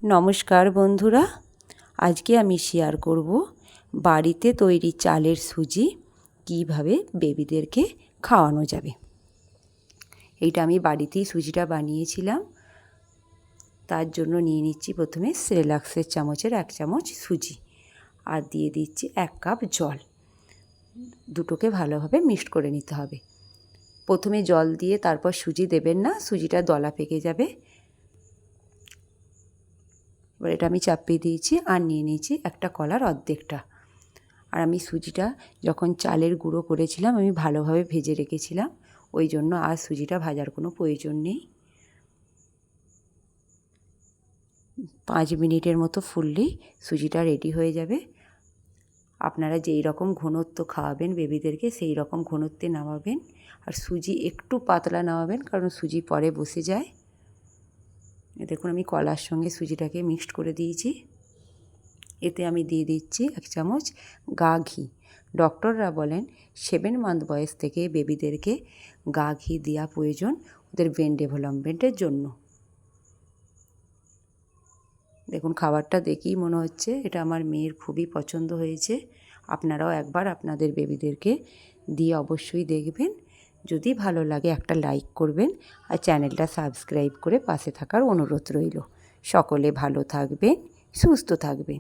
নমস্কার বন্ধুরা, আজকে আমি শেয়ার করব বাড়িতে তৈরি চালের সুজি কিভাবে বেবিদেরকে খাওয়ানো যাবে। এইটা আমি বাড়িতেই সুজিটা বানিয়েছিলাম। তার জন্য নিয়ে নিচ্ছি প্রথমে সেরেলাক্সের চামচের 1 চামচ সুজি আর দিয়ে দিচ্ছি 1 কাপ জল। দুটোকে ভালোভাবে মিক্সড করে নিতে হবে। প্রথমে জল দিয়ে তারপর সুজি দেবেন না, সুজিটা দলা পেকে যাবে। এবার এটা আমি চাপিয়ে দিয়েছি আর নিয়ে নিয়েছি একটা কলার অর্ধেকটা। আর আমি সুজিটা যখন চালের গুঁড়ো করেছিলাম আমি ভালোভাবে ভেজে রেখেছিলাম, ওই জন্য আর সুজিটা ভাজার কোনো প্রয়োজন নেই। 5 মিনিটের মতো ফুললেই সুজিটা রেডি হয়ে যাবে। আপনারা যেই রকম ঘনত্ব খাওয়াবেন বেবিদেরকে সেই রকম ঘনত্বে নামাবেন। আর সুজি একটু পাতলা নামাবেন, কারণ সুজি পরে বসে যায়। দেখুন আমি কলার সঙ্গে সুজিটাকে মিক্সড করে দিয়েছি। এতে আমি দিয়ে দিচ্ছি 1 চামচ গা ঘি। ডক্টররা বলেন 7 মান্থ বয়স থেকে বেবিদেরকে গা ঘি দেওয়া প্রয়োজন ওদের ব্রেন ডেভেলপমেন্টের জন্য। দেখুন খাবারটা দেখেই মনে হচ্ছে এটা আমার মেয়ের খুবই পছন্দ হয়েছে। আপনারাও একবার আপনাদের বেবিদেরকে দিয়ে অবশ্যই দেখবেন। যদি ভালো লাগে একটা লাইক করবেন আর চ্যানেলটা সাবস্ক্রাইব করে পাশে থাকার অনুরোধ রইল। সকলে ভালো থাকবেন, সুস্থ থাকবেন।